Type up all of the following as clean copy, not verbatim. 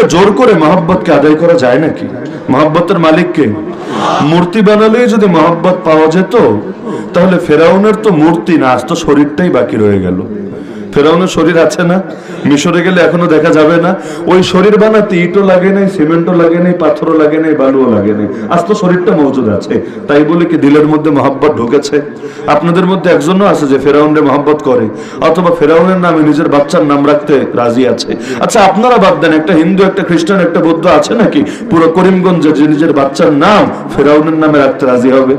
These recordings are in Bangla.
যে জোর করে মহব্বতকে আদায় করা যায় নাকি? মহব্বতের মালিককে? মূর্তি বানালেই যদি মহব্বত পাওয়া যেত তাহলে ফেরাউনের তো মূর্তি না, আজ তো শরীরটাই বাকি রয়ে গেল। ফেরাউনের শরীর আছে না? মিশরে গেলে এখনো দেখা যাবে না? ওই শরীর বানাতে ইটও লাগে নাই, সিমেন্টও লাগে নাই, পাথরও লাগে নাই, বালুও লাগে নাই, আজ তো শরীরটা মজুদ আছে। তাই বলে কি দিলের মধ্যে মহব্বত ঢুকেছে? আপনাদের মধ্যে একজনও আছে যে ফেরাউনের মহব্বত করে, অথবা ফেরাউনের নামে নিজের বাচ্চার নাম রাখতে রাজি আছে? আচ্ছা আপনারা বাদ দেন, একটা হিন্দু, একটা খ্রিস্টান, একটা বৌদ্ধ আছে নাকি পুরো করিমগঞ্জে যে নিজের বাচ্চার নাম ফেরাউনের নামে রাখতে রাজি হবে?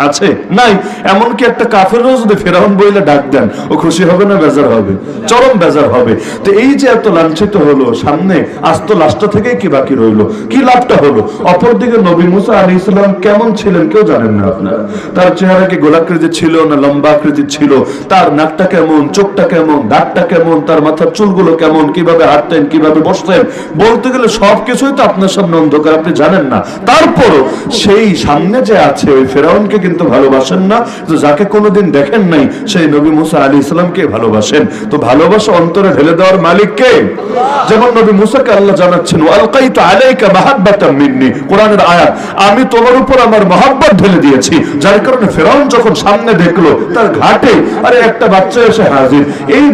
আছে? নাই। এমনকি একটা কাফেরও যদি ফেরাউন বইলে ডাক দেন, ও খুশি হবে না বেজার হবে? চরম বেজার হবে। তো এই যে এত লাঞ্ছিত হলো, সামনে আজ তো লাশটা থেকেই কি বাকি রইলো? কি লাভটা হলো? অপরদিকে নবী মুসা আলাইহিস সালাম কেমন ছিলেন কেউ জানেন না আপনারা। তার চেহারা কি গোলাকৃতি ছিল না লম্বা আকৃতি ছিল? তার নাকটা কেমন, চোখটা কেমন, দাঁতটা কেমন, তার মাথার চুলগুলো কেমন, কিভাবে হাঁটতেন, কিভাবে বসতেন, বলতে গেলে সবকিছুই তো আপনার সামনে অন্ধকার, আপনি জানেন না। তারপরও সেই সামনে যে আছে ওই ফেরাউনকে কিন্তু ভালোবাসেন না, যাকে কোনোদিন দেখেন নাই সেই নবী মুসা আলাইহিস সালামকে ভালোবাসেন। তো ভালোবাসা অন্তরে ঢেলে দেওয়ার মালিক কে? যেমন নবী মুসাকে আল্লাহ জানাচ্ছেন ওয়ালকাইতু আলাইকা মাহাব্বাতাম মিন্নি, কোরআনের আয়াত, আমি তোমার উপর আমার মহব্বত ঢেলে দিয়েছি। যার কারণে ফেরাউন যখন সামনে দেখলো তার ঘাটে আরে একটা বাচ্চা এসে হাজির, এই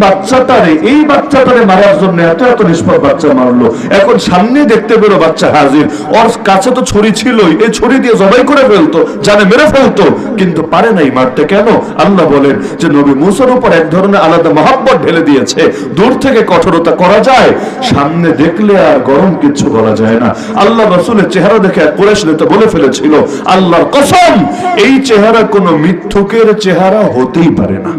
বাচ্চাটারে মারার জন্য এত এত নিষ্পাপ বাচ্চা মারলো, এখন সামনে দেখতে পেলো বাচ্চা হাজির, ওর কাছে তো ছুরি ছিলই, এই ছুরি দিয়ে জবাই করে ফেলতো, জানে মেরে ফেলতো, কিন্তু পারে নাই মারতে। কেন? আল্লাহ বলেন যে নবী মুসার উপর এক ধরনের আলাদা মহব্বত ঢেলে দিয়েছে। দূর থেকে কঠোরতা করা যায়, সামনে দেখলে আর গরম কিছু বলা যায় না। আল্লাহ রাসূলের চেহারা দেখে কুরাইশ নেতা বলে ফেলেছিল, আল্লাহর কসম এই চেহারা কোনো মিথ্যুকের চেহারা হতেই পারে না।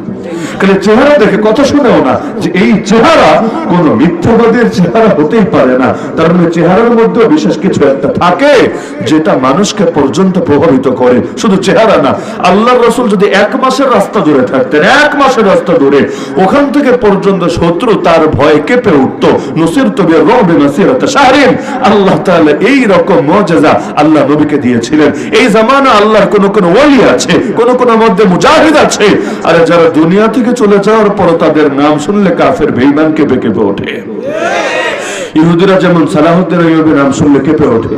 কারণ চেহারা দেখে কথা শুনেও না যে এই চেহারা কোনো মিথ্যাবাদীর চেহারা হতেই পারে না। তার মানে চেহারার মধ্যে বিশেষ কিছু একটা থাকে যেটা মানুষকে পর্যন্ত প্রভাবিত করে, শুধু চেহারা না। আল্লাহর রাসূল যদি 1 মাসের রাস্তা দূরে থাকতেন, 1 মাসের রাস্তা দূরে, ওখান থেকে পর্যন্ত শত্রু তার ভয়ে কেঁপে উঠতো। নুসিরতু বির-রু'বি মাসিরাতা শাহরিন, আল্লাহ তাআলা এই রকম মুজিজা আল্লাহ নবীকে দিয়েছিলেন। এই জামানা আল্লাহর কোন কোন ওলি আছে, কোন কোন মধ্যে মুজাহিদ আছে, আর যারা দুনিয়া থেকে চলে যাওয়ার পর তাদের নাম শুনলে কাফের বেঈমান কেঁপে কেঁপে ওঠে। ইহুদিরা যেমন সালাহুদ্দিন আইয়ুবের নাম শুনলে কেঁপে ওঠে,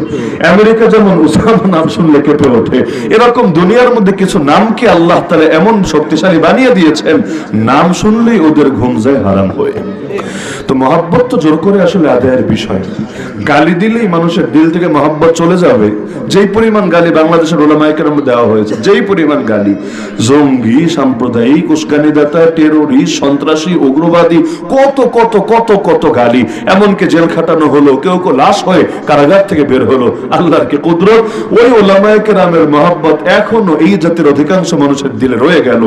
আমেরিকা যেমন উসামা নাম শুনলে কেঁপে ওঠে, এরকম দুনিয়ার মধ্যে কিছু নামকে আল্লাহ তাআলা এমন শক্তিশালী বানিয়ে দিয়েছেন, নাম শুনলেই ওদের ঘুম যায় হারাম হয়ে। তো মহব্বত তো জোর করে আসলে আদায়ের বিষয়। গালি দিলেই মানুষের দিল থেকে মহব্বত চলে যাবে। যেই পরিমাণ গালি বাংলাদেশের উলামায়ে কেরাম দেওয়া হয়েছে, যেই পরিমাণ গালি, জঙ্গি, সাম্প্রদায়িক, উস্কানিদাতা, টেরোরিস্ট, সন্ত্রাসী, উগ্রবাদী, কত কত কত কত গালি, এমনকি জেল খাটানো হলো, কেউ কেউ লাশ হয়ে কারাগার থেকে বের হলো। আল্লাহর কি কুদরত! ওই উলামায়ে কেরামের মহব্বত এখনো এই জাতির অধিকাংশ মানুষের দিলে রয়ে গেল।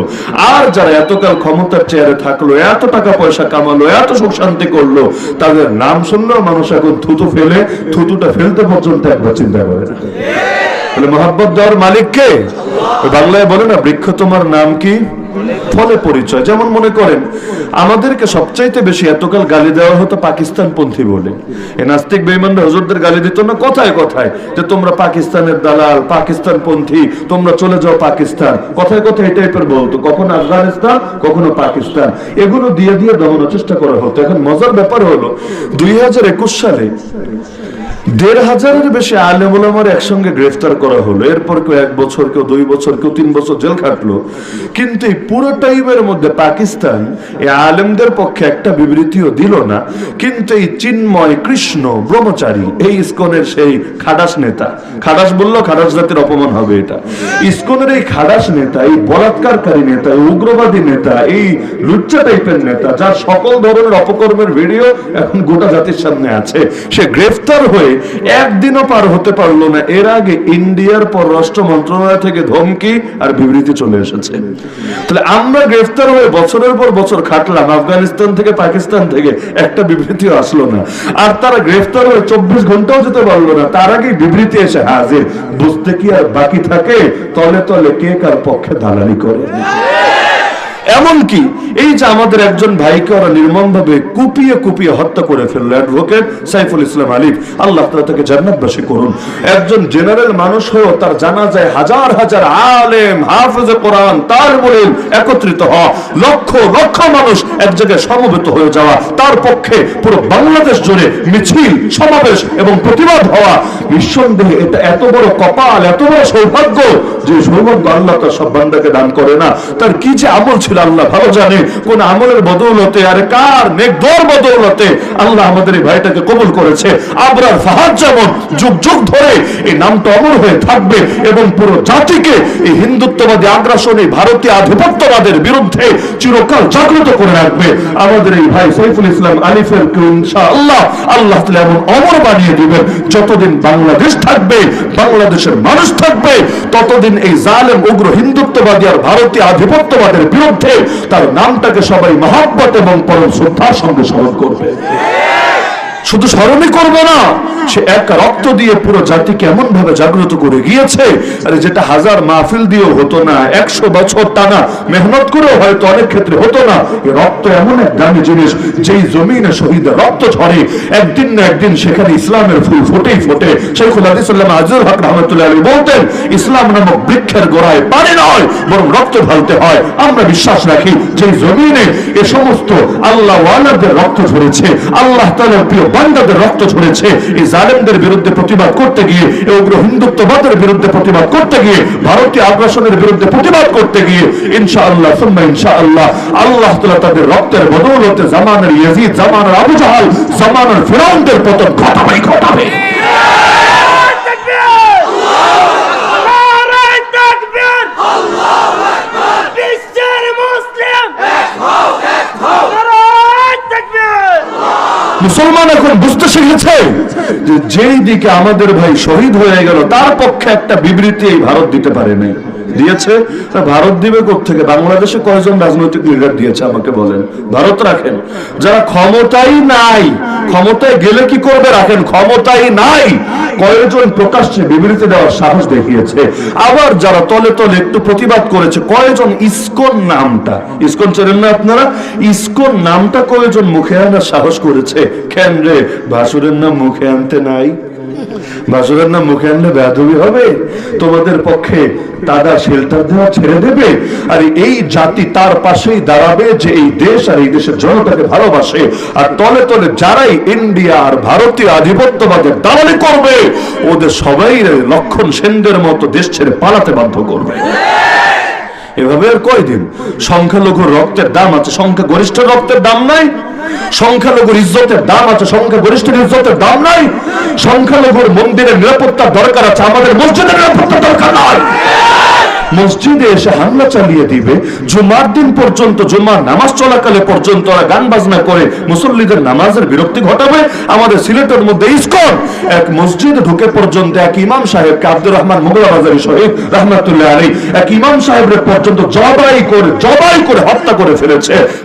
আর যারা এতকাল ক্ষমতার চেয়ারে থাকলো, এত টাকা পয়সা কামালো, এত সুখ শান্তি করলো, তাদের নাম শুনলেও মানুষ এখন থুতু ফেলে, থুতুটা ফেলতে পর্যন্ত একবার চিন্তা করে না। তাহলে মহব্বত দেওয়ার মালিক কে? বাংলায় বলে না, বৃক্ষ তোমার নাম কি, ফলে পরিচয়। যেমন মনে করেন আমাদেরকে সবচাইতে বেশি এতকাল গালি দেওয়া হতো পাকিস্তান পন্থী বলে। এই নাস্তিক বেঈমানরা হুজুরদের গালি দিত না কথায় কথায়, যে তোমরা পাকিস্তানের দালাল, পাকিস্তান পন্থী, তোমরা চলে যাও পাকিস্তান, কথায় কথায় এই টাইপের বলতো। কখনো আফগানিস্তান, কখনো পাকিস্তান, এগুলো দিয়ে দিয়ে দমানোর চেষ্টা করা হতো। এখন মজার ব্যাপার হলো 2021 সালে 1,500-এর বেশি আলেম ওলামার একসঙ্গে গ্রেফতার করা হলো। এরপর কেউ 1 বছর, কেউ 2 বছর, কেউ 3 বছর জেল খাটলো। কিন্তু এই পুরো টাইমের মধ্যে পাকিস্তান এই আলেমদের পক্ষে একটা বিবৃতিও দিল না। কিন্তু এই চিন্ময় কৃষ্ণ ব্রহ্মচারী, এই ইসকনের সেই খাদাস নেতা, খাদাস বললেও খাদাস জাতির অপমান হবে এটা, ইসকনের এই খাদাস নেতা, এই বলাৎকারকারী নেতা, এই উগ্রবাদী নেতা, এই লুচ্চা টাইপের নেতা, যার সকল ধরনের অপকর্মের ভিডিও এখন গোটা জাতির সামনে আছে, সে গ্রেফতার হয়ে একদিনও পার হতে পারলো না। এর আগে ইন্ডিয়ার পররাষ্ট্র মন্ত্রণালয় থেকে ধমকি আর বিবৃতি চলে এসেছে। তাহলে আমরা গ্রেফতার হয়ে বছরের পর বছর খাটলাম, আফগানিস্তান থেকে, পাকিস্তান থেকে একটা বিবৃতিও আসলো না। আর তারা গ্রেফতার হয়ে 24 ঘন্টাও যেতে পারলো না, তার আগেই বিবৃতি এসে হাজির। বুঝতে কি আর বাকি থাকে তলে তলে কে কার পক্ষে দালালি করে? এমনকি এই যে আমাদের একজন ভাইকে ওরা নির্মমভাবে কুপিয়ে কুপিয়ে হত্যা করে ফেললো, অ্যাডভোকেট সাইফুল ইসলাম আলিফ, আল্লাহ তাআলা তাকে জান্নাতবাসী করুন। একজন জেনারেল মানুষ হয়েও তার জানাজায় হাজার হাজার আলেম, হাফেজে কোরআন, তালিবুল একত্রিত হওয়া, লক্ষ লক্ষ মানুষ এক জায়গায় সমবেত হয়ে যাওয়া, তার পক্ষে পুরো বাংলাদেশ জুড়ে মিছিল, সমাবেশ এবং প্রতিবাদ হওয়া, নিঃসন্দেহে এটা এত বড় কপাল, এত বড় সৌভাগ্য, যে সৌভাগ্য আল্লাহ তার সব বান্দাকে দান করে না। তার কি যে আমল ছিল আল্লাহ ভালো জানে। কোন আমলের বদৌলতে, আরে কার নেকদর বদৌলতে আল্লাহ আমাদের এই ভাইটাকে কবুল করেছে। আবরার ফাহাদ যেমন যুগ যুগ ধরে এই নামটা অমর হয়ে থাকবে এবং পুরো জাতিকে এই হিন্দুত্ববাদী আগ্রাসনী ভারতীয় আধিপত্যবাদের বিরুদ্ধে চিরকাল জাগ্রত করে রাখবে। আমাদের এই ভাই সাইফুল ইসলাম আলিফের ইনশাআল্লাহ আল্লাহ তাআলা এমন অমর বানিয়ে দিবেন, যতদিন বাংলাদেশ থাকবে, বাংলাদেশের মানুষ থাকবে, ততদিন এই জালেম উগ্র হিন্দুত্ববাদী আর ভারতীয় আধিপত্যবাদের বিরুদ্ধে তার নামটাকে সবাই মহব্বত এবং পরম শ্রদ্ধার সঙ্গে স্মরণ করবে। শুধু স্মরণই করবে না, সে এক রক্ত দিয়ে পুরো জাতিকে এমন ভাবে জাগ্রত করে গিয়েছে, আরে যেটা হাজার মাহফিল দিয়েও হতো না, 100 বছর টানা মেহনত করেও হয়তো অনেক ক্ষেত্রে হতো না। এই রক্ত এমন এক দামি জিনিস, যেই জমিনে শহীদের রক্ত ঝরে, একদিন না একদিন সেখানে ইসলামের ফুল ফোটেই ফোটে। শাইখুল হাদিস আল্লামা আজিজুল হক রাহমাতুল্লাহ আলাইহি বলতেন, ইসলাম নামক বৃক্ষের গোড়ায় পানি নয় বরং রক্ত ঢালতে হয়। আমরা বিশ্বাস রাখি যে জমিনে এ সমস্ত আল্লাহ ওয়ালাদের রক্ত ঝরেছে, আল্লাহ তাআলার প্রিয় বান্দাদের রক্ত ঝরেছে। এই জালেমদের বিরুদ্ধে প্রতিবাদ করতে গিয়ে, এই উগ্র হিন্দুত্ববাদের বিরুদ্ধে প্রতিবাদ করতে গিয়ে, ভারতীয় আগ্রাসনের বিরুদ্ধে প্রতিবাদ করতে গিয়ে ইনশাআল্লাহ সুম্মা ইনশাআল্লাহ আল্লাহ তাআলা তাদের রক্তের বদৌলতে জামানার ইয়াজিদ, জামানার আবু জাহাল, জামানার ফিরআউনদের পতন ঘটাবেই ঘটাবে। মুসলমান এখন বুঝতে শিখেছে যে যেই দিকে আমাদের ভাই শহীদ হয়ে গেল, তার পক্ষে একটা বিবৃতি এই ভারত দিতে পারে নাই। দিয়েছে ভারত দিবে কোত্থেকে? বাংলাদেশে কয়জন রাজনৈতিক লিডার দিয়েছে আমাকে বলেন? ভারত রাখেন। যারা ক্ষমতাই নাই, ক্ষমতায় গেলে কি করবে রাখেন, ক্ষমতাই নাই, কয়েকজন প্রকাশ্যে বিবৃতি দেওয়ার সাহস দেখিয়েছে। আবার যারা তলে তলে একটু প্রতিবাদ করেছে, কয়েকজন ইসকন নামটা, ইসকন চেনেন না আপনারা? ইসকন নামটা কয়েকজন মুখে আনার সাহস করেছে। কেন রে, ভাসুরের নাম মুখে আনতে নাই? ভাসুরের নাম মুখে আনলে বেয়াদবি হবে? তোমাদের পক্ষে দাদা শেল্টার দেওয়া ছেড়ে দেবে? আর এই জাতি তার পাশেই দাঁড়াবে যে এই দেশ আর এই দেশের জনতাকে ভালোবাসে। আর তলে তলে যারাই ইন্ডিয়া আর ভারতীয় আধিপত্যবাদের দালালি করবে, ওদের সবাই লক্ষণ সেনদের মতো দেশ ছেড়ে পালাতে বাধ্য করবে। এভাবে আর কয়দিন? সংখ্যালঘুর রক্তের দাম আছে, সংখ্যা গরিষ্ঠ রক্তের দাম নাই? সংখ্যালঘুর ইজ্জতের দাম আছে, সংখ্যা গরিষ্ঠের ইজ্জতের দাম নাই? সংখ্যালঘুর মন্দিরের নিরাপত্তার দরকার আছে, আমাদের মসজিদের নিরাপত্তার দরকার নয়? মসজিদে এসে হামলা চালিয়ে দিবে, জুমার দিন পর্যন্ত, জুমার নামাজ চলাকালে পর্যন্ত ওরা গান বাজনা করে মুসল্লিদের নামাজের বিরক্তি ঘটাবে। আমাদের সিলেটের মধ্যে ইসকন এক মসজিদে ঢুকে পর্যন্ত এক ইমাম সাহেবকে, আব্দুর রহমান মোগলা বাজারি শহীদ রহমাতুল্লাহ আলাইহি, এক ইমাম সাহেবের পর্যন্ত জবাই করে হত্যা করে ফেলেছে।